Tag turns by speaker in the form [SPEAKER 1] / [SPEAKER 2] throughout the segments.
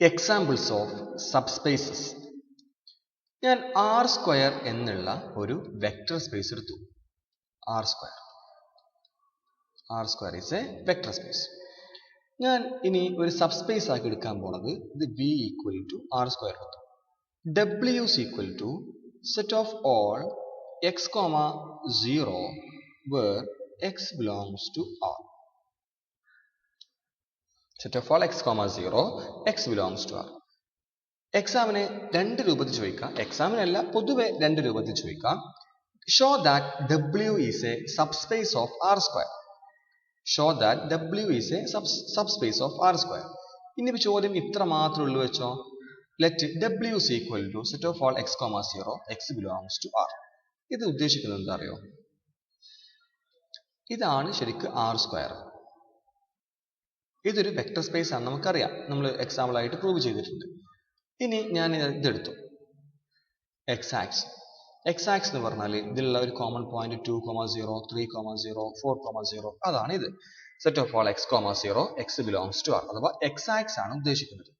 [SPEAKER 1] Examples of subspaces. ഞാൻ R square എന്നുള്ള ഒരു വെക്ടർ സ്പേസ് എടുത്തു. R square is a vector space. ഞാൻ ഇനി ഒരു സബ്സ്പേസ് ആക്കി എടുക്കാൻ പോണത് ഇത് V equal to R square എടുത്തു. W is equal to set of all x, 0 where x belongs to R. Set of all x, 0 x belongs to R. എക്സാമിന് രണ്ട് രൂപത്തിൽ ചോദിക്കാം. എക്സാമിനല്ല, പൊതുവെ രണ്ട് രൂപത്തിൽ ചോദിക്കാം. Show that W is a subspace of R square. Show that W is a subspace of R square. ഇനി ചോദ്യം ഇത്ര മാത്രമേ ഉള്ളൂ വെച്ചോ. Let W is equal to set of all x, 0 x belongs to R. ഇത് ഉദ്ദേശിക്കുന്നത് എന്താ അറിയോ? ഇതാണ് ശരിക്കും ആർ സ്ക്വയർ. ഇതൊരു വെക്ടർ സ്പേസ് ആണ്, നമുക്കറിയാം, നമ്മൾ എക്സാമ്പിൾ ആയിട്ട് പ്രൂവ് ചെയ്തിട്ടുണ്ട്. ഇനി ഞാൻ ഇതെടുത്തു, എക്സ് ആക്സ്. എക്സ് ആക്സ് എന്ന് പറഞ്ഞാൽ ഇതിലുള്ള ഒരു കോമൺ പോയിന്റ് 2, 0, 3, 0, 4, 0 അതാണ് ഇത്. Set of all x, 0 x belongs to R അഥവാ എക്സ് ആക്സ് ആണ് ഉദ്ദേശിക്കുന്നത്.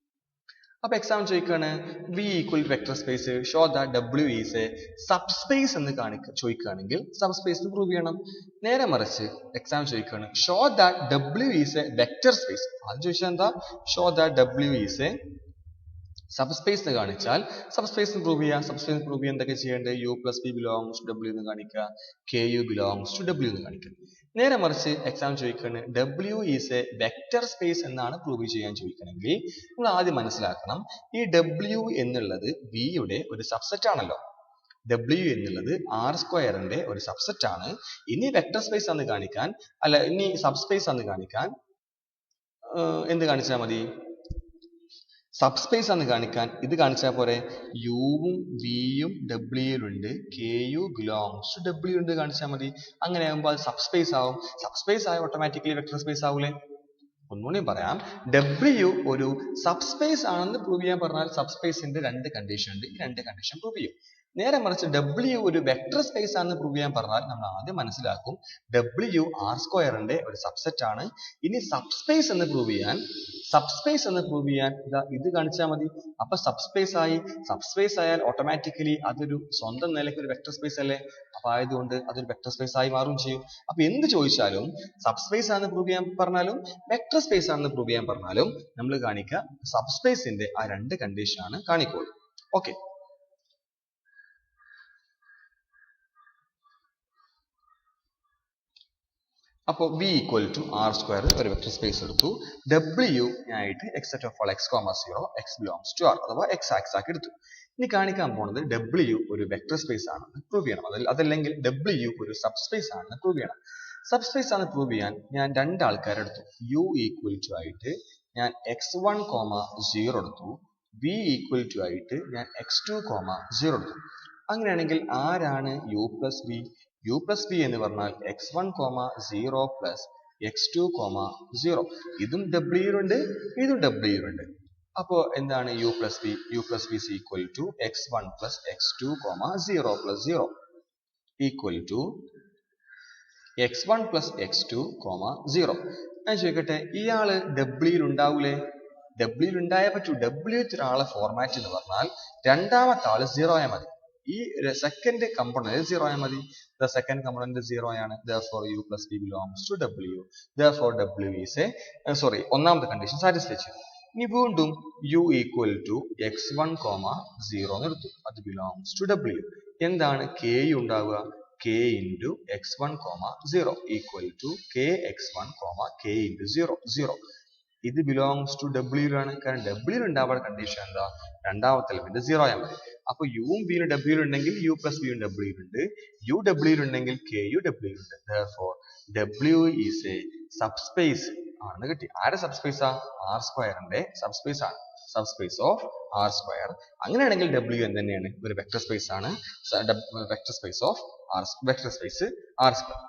[SPEAKER 1] അപ്പൊ എക്സാം ചോദിക്കാണ് V equal vector space show that W is A subspace എന്ന് ചോദിക്കുകയാണെങ്കിൽ സബ്സ്പേസ് പ്രൂവ് ചെയ്യണം. നേരെ മറിച്ച് എക്സാം ചോദിക്കാണ് show that W is a vector space. അത് ചോദിച്ചാൽ എന്താ? Show that W is A subspace എന്ന് കാണിച്ചാൽ സബ്സ്പേസ് പ്രൂവ് ചെയ്യാം. സബ്സ്പേസ് പ്രൂവ് ചെയ്യാൻ എന്തൊക്കെ ചെയ്യേണ്ടത്? U plus V belongs to W എന്ന് കാണിക്കുക, KU belongs to W എന്ന് കാണിക്കുക. നേരെ മറിച്ച് എക്സാം ചോദിക്കുന്നത് W is a vector space എന്നാണ് പ്രൂവ് ചെയ്യാൻ ചോദിക്കണമെങ്കിൽ നമ്മൾ ആദ്യം മനസ്സിലാക്കണം, ഈ W എന്നുള്ളത് V യുടെ ഒരു സബ്സെറ്റ് ആണല്ലോ. W എന്നുള്ളത് ആർ സ്ക്വയറിന്റെ ഒരു സബ്സെറ്റ് ആണ്. ഇനി വെക്ടർ സ്പേസ് എന്ന് കാണിക്കാൻ, അല്ല ഇനി സബ്സ്പേസ് എന്ന് കാണിക്കാൻ എന്ത് കാണിച്ചാൽ മതി? സബ്സ്പേസ് എന്ന് കാണിക്കാൻ ഇത് കാണിച്ചാൽ പോരെ. യുവും വിയും ഡബ്ല്യൂയിലുണ്ട്, KU belongs to W ഉണ്ട് കാണിച്ചാൽ മതി. അങ്ങനെ ആകുമ്പോൾ അത് സബ്സ്പേസ് ആവും. സബ്സ്പേസ് ആയ ഓട്ടോമാറ്റിക്കലി വെക്ടർ സ്പേസ് ആവൂലേ? ഒന്നുകൂടി പറയാം, W ഒരു സബ്സ്പേസ് ആണെന്ന് പ്രൂവ് ചെയ്യാൻ പറഞ്ഞാൽ സബ്സ്പേസിന്റെ രണ്ട് കണ്ടീഷൻ ഉണ്ട്. ഈ രണ്ട് കണ്ടീഷൻ പ്രൂവ് ചെയ്യും. നേരെ മറിച്ച് W ഒരു വെക്ടർ സ്പേസ് ആണെന്ന് പ്രൂവ് ചെയ്യാൻ പറഞ്ഞാൽ നമ്മൾ ആദ്യം മനസ്സിലാക്കും W ആർ സ്ക്വയറിന്റെ ഒരു സബ്സെറ്റ് ആണ്. ഇനി സബ്സ്പേസ് എന്ന് പ്രൂവ് ചെയ്യാൻ ഇത് കാണിച്ചാൽ മതി. അപ്പൊ സബ്സ്പേസ് ആയി. സബ്സ്പേസ് ആയാൽ ഓട്ടോമാറ്റിക്കലി അതൊരു സ്വന്തം നിലയ്ക്ക് ഒരു വെക്ടർ സ്പേസ് അല്ലേ? അപ്പൊ ആയതുകൊണ്ട് അതൊരു വെക്ടർ സ്പേസ് ആയി മാറും ചെയ്യും. അപ്പൊ എന്ത് ചോദിച്ചാലും സബ്സ്പേസ് ആണെന്ന് പ്രൂവ് ചെയ്യാൻ പറഞ്ഞാലും വെക്ടർ സ്പേസ് ആണെന്ന് പ്രൂവ് ചെയ്യാൻ പറഞ്ഞാലും നമ്മൾ കാണിക്കുക സബ്സ്പേസിന്റെ ആ രണ്ട് കണ്ടീഷൻ ആണ് കാണിക്കുള്ളൂ. ഓക്കെ. അപ്പോൾ V equal to R square ഒരു വെക്ടർ സ്പേസ് എടുത്തു. W ആയിട്ട് x set of all x, 0 x belongs to R അഥവാ എക്സ് ആക്സ് ആക്കി എടുത്തു. ഇനി കാണിക്കാൻ പോകുന്നത് W ഒരു വെക്ടർ സ്പേസ് ആണെന്ന് പ്രൂവ് ചെയ്യണം. അതല്ലെങ്കിൽ W ഒരു സബ്സ്പേസ് ആണെന്ന് പ്രൂവ് ചെയ്യണം. സബ്സ്പേസ് ആണെന്ന് പ്രൂവ് ചെയ്യാൻ ഞാൻ രണ്ട് ആൾക്കാരെ എടുത്തു. U ഈക്വൽ ടു ആയിട്ട് ഞാൻ x1, 0 എടുത്തു. V ഈക്വൽ ടു ആയിട്ട് ഞാൻ x2, 0 എടുത്തു. അങ്ങനെയാണെങ്കിൽ ആരാണ് U plus V? U plus V എന്ന് പറഞ്ഞാൽ x1, 0 plus x2, 0. ഇതും W ഉണ്ട്, ഇതും W ഉണ്ട്. അപ്പോ എന്താണ് U plus V? U plus V is equal to x1 plus x2, 0 plus 0 equal to x1 plus x2, 0. ഞാൻ ചോദിക്കട്ടെ, ഇയാള് W ഉണ്ടാവൂലേ? W ഉണ്ടായേ പറ്റൂ. W ഒരാളെ ഫോർമാറ്റ് എന്ന് പറഞ്ഞാൽ രണ്ടാമത്തെ ആള് 0 ആയാൽ മതി. ഈ സെക്കൻഡ് കമ്പോണന്റ് 0 ആയാൽ മതി. The second component 0 ആണ്. Therefore U plus V belongs to W. Therefore W is a ഒന്നാമത്തെ കണ്ടീഷൻ സാറ്റിസ്ഫൈ ചെയ്തു. ഇനി വീണ്ടും U equal to x1, 0 എന്ന് എടുത്തു. അത് belongs to W. എന്താണ് KU ഉണ്ടാവുക? K into x1, 0 equal to K x1, K into 0, 0. ഇത് belongs to W ആണ്. കാരണം W ഉണ്ടാവാനുള്ള കണ്ടീഷൻ എന്താ? രണ്ടാമത്തെ എലിമെന്റ് 0 ആയാൽ മതി. അപ്പൊ യുവും വിയും W ഉണ്ടെങ്കിൽ U plus V യും W ഉണ്ട്. U W ഉണ്ടെങ്കിൽ KU W ഉണ്ട്. Therefore W is a subspace ആണെന്ന് കിട്ടി. ആരുടെ സബ്സ്പേസ് ആ? ആർ സ്ക്വയറിന്റെ സബ്സ്പേസ് ആണ്. Subspace of R square. അങ്ങനെയാണെങ്കിൽ W എന്ത് തന്നെയാണ്? ഒരു വെക്ടർ സ്പേസ് ആണ്. Vector space of vector space R square.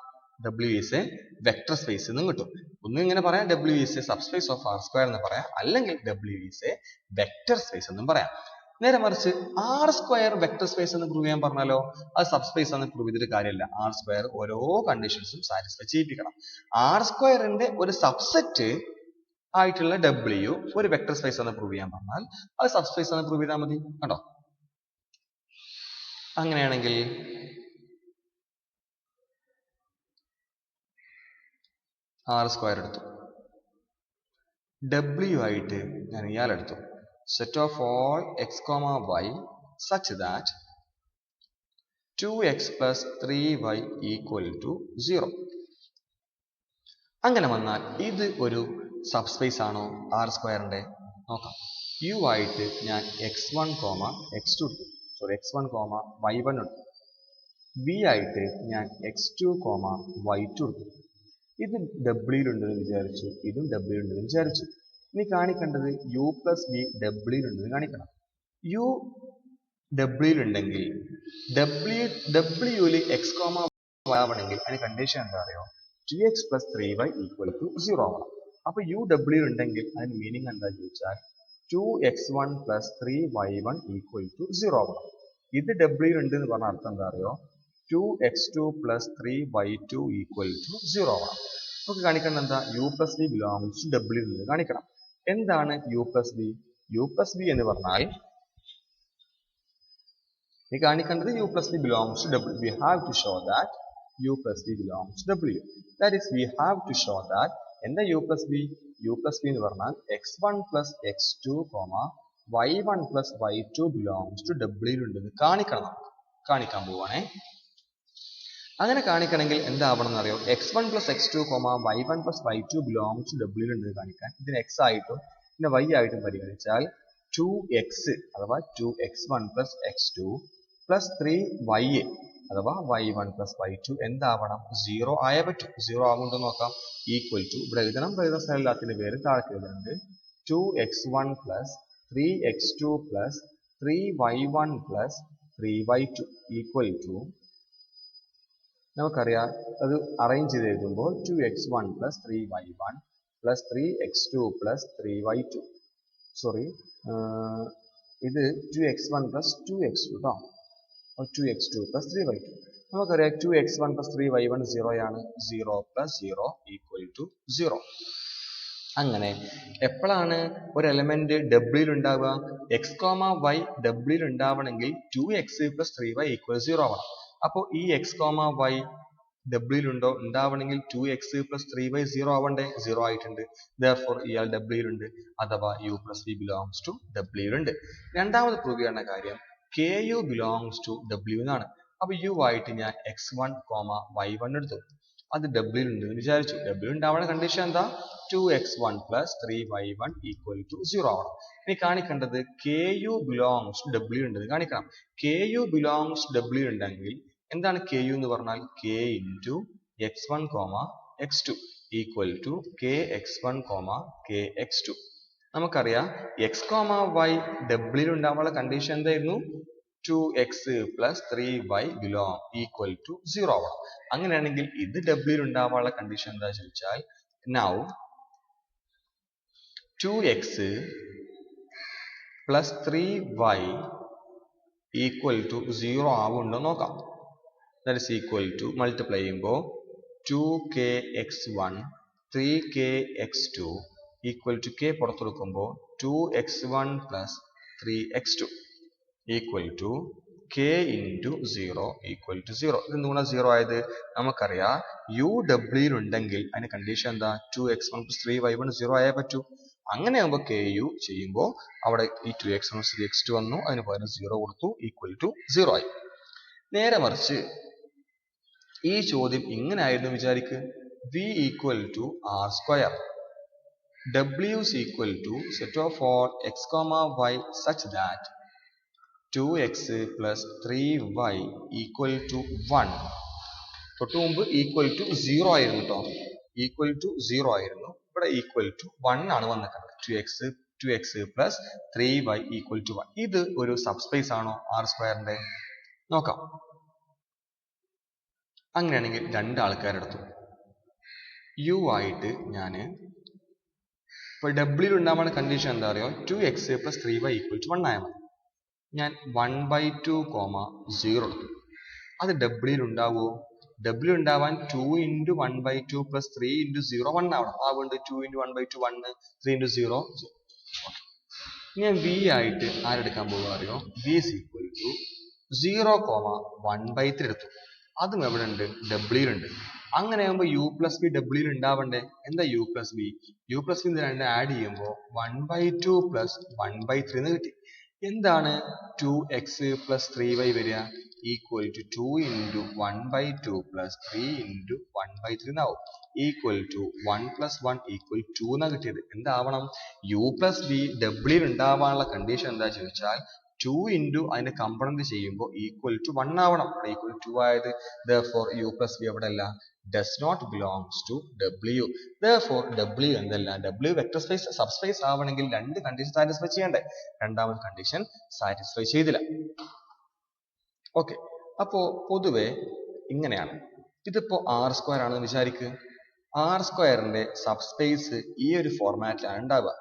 [SPEAKER 1] W is a vector space എന്നും കിട്ടും. ഒന്നും ഇങ്ങനെ പറയാം, W is a subspace of R square എന്ന് പറയാം, അല്ലെങ്കിൽ W is a vector space എന്നും പറയാം. നേരെ മറിച്ച് ആർ സ്ക്വയർ വെക്ടർ സ്പേസ് എന്ന് പ്രൂവ് ചെയ്യാൻ പറഞ്ഞാലോ അത് സബ്സ്പേസ് എന്ന് പ്രൂവ് ചെയ്തിട്ട് കാര്യമില്ല. ആർ സ്ക്വയർ ഓരോ കണ്ടീഷൻസും സാറ്റിസ്ഫൈ ചെയ്യിപ്പിക്കണം. ആർ സ്ക്വയറിന്റെ ഒരു സബ്സെറ്റ് ആയിട്ടുള്ള W ഒരു വെക്ടർ സ്പേസ് എന്ന് പ്രൂവ് ചെയ്യാൻ പറഞ്ഞാൽ അത് സബ്സ്പേസ് എന്ന് പ്രൂവ് ചെയ്താൽ മതി. കണ്ടോ? അങ്ങനെയാണെങ്കിൽ R² എടുത്തു. W ആയിട്ട് ഞാൻ ഇയാളെടുത്തു. Set of all x, y such that 2x plus 3y equal to 0. അങ്ങനെ വന്നാൽ ഇത് ഒരു സബ്സ്പേസ് ആണോ R²ന്റെ? നോക്കാം. U ആയിട്ട് ഞാൻ x1, x2 എടുത്തു. x1, y1 എടുത്തു. V ആയിട്ട് ഞാൻ x2, y2 എടുത്തു. ഇത് W ഉണ്ടെന്ന് വിചാരിച്ചു, ഇതും W ഉണ്ടെന്ന് വിചാരിച്ചു. ഇനി കാണിക്കേണ്ടത് U plus V W ഉണ്ടെന്ന് കാണിക്കണം. U W ഉണ്ടെങ്കിൽ W ല് x, y ആവണമെങ്കിൽ അതിന് കണ്ടീഷൻ എന്താ അറിയോ? 2x plus 3y equal to 0 ആവണം. അപ്പൊ U W ഉണ്ടെങ്കിൽ അതിന് മീനിങ് എന്താ ചോദിച്ചാൽ 2x1 plus 3y1 equal to 0 ആവണം. ഇത് W ഉണ്ട് എന്ന് പറഞ്ഞ അർത്ഥം എന്താ അറിയോ? 2x2 plus 3y2 equal to 0 ആവണം. നമുക്ക് കാണിക്കേണ്ടത് എന്താ? U plus V belongs to W എന്ന് കാണിക്കണം. എന്താണ് U plus V? U plus V എന്ന് പറഞ്ഞാൽ ഈ കാണിക്കേണ്ടത് U plus V belongs to W. We have to show that U plus V belongs to W. That is, we have to show that എന്താ U plus V? U plus V എന്ന് പറഞ്ഞാൽ x1 plus x2, y1 plus y2 belongs to W ഉണ്ടെന്ന് കാണിക്കണം. നമുക്ക് കാണിക്കാൻ പോവാണേ. അങ്ങനെ കാണിക്കണമെങ്കിൽ എന്താവണം എന്നറിയോ? x1 plus x2, y1 plus y2 belongs to W ഉണ്ടെന്ന് കാണിക്കാൻ ഇതിന് x ആയിട്ടും പിന്നെ y ആയിട്ടും പരിഗണിച്ചാൽ 2x അഥവാ 2x1 plus x2 plus 3y അഥവാ y1 plus y2 എന്താവണം? 0 ആയേ പറ്റൂ. 0 ആകുന്നുണ്ടോ നോക്കാം. ഈക്വൽ ടു ഇവിടെ എഴുതണം. എഴുതുന്ന സ്ഥലത്തിന്റെ പേര് താഴെ എഴുതുന്നുണ്ട്. 2x1 plus 3x2 plus 3y1 plus 3y2 equal to നമുക്കറിയാം അത് അറേഞ്ച് ചെയ്ത് എഴുതുമ്പോൾ 2x1 plus 3y1 plus 3x2 plus 3y2 sorry ഇത് 2x1 plus 2x2 കേട്ടോ. 2x2 plus 3y2 നമുക്കറിയാം 2x1 plus 3y1 0 ആണ്. 0 plus 0 equal to 0. അങ്ങനെ എപ്പോഴാണ് ഒരു എലമെന്റ് W ഉണ്ടാവുക? x, y W ഉണ്ടാവണമെങ്കിൽ 2x plus 3y equal 0 ആവണം. അപ്പോൾ ഈ x, y W ഉണ്ടോ? ഉണ്ടാവണമെങ്കിൽ 2x plus 3y 0 ആവണ്ടേ? 0 ആയിട്ടുണ്ട്. Therefore ഇയാൾ W ഉണ്ട് അഥവാ U plus V belongs to W ഉണ്ട്. രണ്ടാമത് പ്രൂവ് ചെയ്യുന്ന കാര്യം KU belongs to W എന്നാണ്. അപ്പൊ U ആയിട്ട് ഞാൻ x1, y1 എടുത്തു. അത് W ഉണ്ടെന്ന് വിചാരിച്ചു. W ഉണ്ടാവുന്ന കണ്ടീഷൻ എന്താ? 2x1 plus 3y1 equal to 0 ആവണം. ഇനി കാണിക്കേണ്ടത് KU belongs to W ഉണ്ടെന്ന് കാണിക്കണം. KU belongs to W ഉണ്ടെങ്കിൽ എന്താണ് KU എന്ന് പറഞ്ഞാൽ? K into x1, x2 equal to kx1, kx2. നമുക്കറിയാം x, y W ഉണ്ടാവാനുള്ള കണ്ടീഷൻ എന്തായിരുന്നു? 2x plus 3y equal to 0 ആവണം. അങ്ങനെയാണെങ്കിൽ ഇത് W ഉണ്ടാവാനുള്ള കണ്ടീഷൻ എന്താ ചോദിച്ചാൽ now 2x plus 3y equal to 0 ആവുന്നുണ്ടോ നോക്കാം. That is equal to multiply ചെയ്യുമ്പോൾ 2kx1 3kx2 equal to k പുറത്തെടുക്കുമ്പോൾ 2x1 plus 3x2 equal to k into 0 equal to 0. ഇത് എന്തുകൊണ്ടാണ് 0 ആയത്? നമുക്കറിയാം UW ഉണ്ടെങ്കിൽ അതിന്റെ കണ്ടീഷൻ എന്താ? 2x1 plus 3y1 0 ആയേ പറ്റൂ. അങ്ങനെ ആകുമ്പോൾ KU ചെയ്യുമ്പോൾ അവിടെ ഈ 2x1 plus 3x2 വന്നു. അതിന് പകരം 0 കൊടുത്തു. ഈക്വൽ ടു 0 ആയി. നേരെ മറിച്ച് ഈ ചോദ്യം ഇങ്ങനെ ആയിരുന്നു വിചാരിക്ക്. V equal to R². W is equal to set of all x, y such that 2x plus 3y equal to 1. തൊട്ട് മുമ്പ് ഈക്വൽ ടു 0 ആയിരുന്നു കേട്ടോ. ഈക്വൽ ടു 0 ആയിരുന്നു. ഇവിടെ ഈക്വൽ ടു 1 ആണ് വന്നിട്ടുള്ളത്. 2x plus 3y equal to 1. ഇത് ഒരു സബ്സ്പേസ് ആണോ R²ന്റെ? നോക്കാം. അങ്ങനെയാണെങ്കിൽ രണ്ട് ആൾക്കാരെടുത്തു. U ആയിട്ട് ഞാൻ ഇപ്പോൾ W ഉണ്ടാവുന്ന കണ്ടീഷൻ എന്താ അറിയോ? 2x plus 3y equal to 1 ആയാൽ മതി. ഞാൻ 1/2, 0 എടുത്തു. അത് W ഉണ്ടാവുമോ? W ഉണ്ടാവാൻ 2 into 1/2 plus 3 into 0 1 ആവണം. അതുകൊണ്ട് 2 into 1/2 1, 3 into 0 0. ഇനി ഞാൻ V ആയിട്ട് ആരെടുക്കാൻ പോകുക അറിയോ? V is equal to 0, 1/3 എടുത്തു. അതും എവിടെ ഉണ്ട്? W ഉണ്ട്. അങ്ങനെ ആകുമ്പോൾ U plus V W ഉണ്ടാവണ്ടേ? എന്താ U plus V? U plus V രണ്ട് ആഡ് ചെയ്യുമ്പോൾ 1/2 plus 1/3 എന്ന് കിട്ടി. എന്താണ് 2x plus 3y വരിക? Equal to 2 into 1/2 plus 3 into 1/3 എന്നാവും. Equal to 1 plus 1 equal 2 എന്നാ കിട്ടിയത്. എന്താവണം? U plus V W ഉണ്ടാവാനുള്ള കണ്ടീഷൻ എന്താ ചോദിച്ചാൽ 2 into അതിന്റെ കമ്പണന്റ് ചെയ്യുമ്പോൾ equal to 1 ആവണം. equal to 2 ആയത്. Therefore U plus V എവിടെ അല്ല? Does not belongs to W. Therefore W എന്തല്ല? W വെക്ടർ സ്പേസ് സബ്സ്പേസ് ആവണമെങ്കിൽ രണ്ട് കണ്ടീഷൻ സാറ്റിസ്ഫൈ ചെയ്യണ്ടേ? രണ്ടാമത്തെ കണ്ടീഷൻ സാറ്റിസ്ഫൈ ചെയ്തില്ല. ഓക്കെ, അപ്പോ പൊതുവെ ഇങ്ങനെയാണ്. ഇതിപ്പോ ആർ സ്ക്വയർ ആണെന്ന് വിചാരിക്കുക. ആർ സ്ക്വയറിന്റെ സബ്സ്പേസ് ഈ ഒരു ഫോർമാറ്റിലാണ് ഉണ്ടാവുക.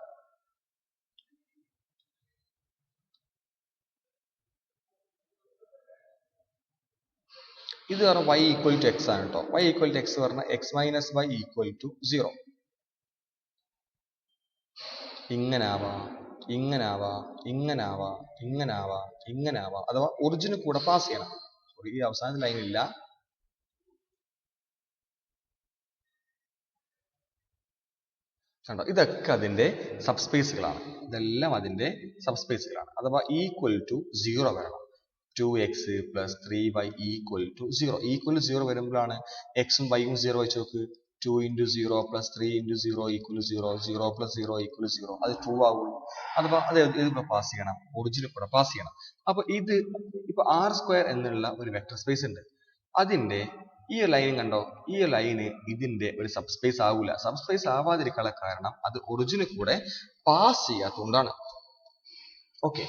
[SPEAKER 1] ഇത് പറഞ്ഞാൽ y ഈക്വൽ ടു എക്സ് ആണ് കേട്ടോ. y ഈക്വൽ ടു എക്സ് പറഞ്ഞാൽ x minus y equal to 0. ഇങ്ങനാവാ, ഇങ്ങനാവാ, ഇങ്ങനാവാ, ഇങ്ങനാവാ, ഇങ്ങനാവാ. അഥവാ ഒറിജിന് കൂടെ പാസ് ചെയ്യണം. ഈ അവസാന ലൈൻ ഇല്ല. കണ്ടോ, ഇതൊക്കെ അതിന്റെ സബ്സ്പേസുകളാണ്. ഇതെല്ലാം അതിന്റെ സബ്സ്പേസുകളാണ്. അഥവാ ഈക്വൽ ടു 0 വരണം. 2x plus 3y equal to 0. Equal to 0 വരുമ്പോഴാണ് എക്സും വൈയും 0 വെച്ച് നോക്ക്. 2 into 0 plus 3 into 0 equal to 0. 0 plus 0 equal to 0. അത് 2 ആവുള്ളൂ. അഥവാ അത് ഇതിലൂടെ പാസ് ചെയ്യണം, ഒറിജിനിൽ കൂടെ പാസ് ചെയ്യണം. അപ്പൊ ഇത് ഇപ്പൊ ആർ സ്ക്വയർ എന്നുള്ള ഒരു വെക്ടർ സ്പേസ് ഉണ്ട്. അതിന്റെ ഈ ലൈൻ കണ്ടോ, ഈ ലൈന് ഇതിന്റെ ഒരു സബ്സ്പേസ് ആവൂല. സബ്സ്പേസ് ആവാതിരിക്കാനുള്ള കാരണം അത് ഒറിജിനിൽ കൂടെ പാസ് ചെയ്യാത്തതുകൊണ്ടാണ്. ഓക്കെ,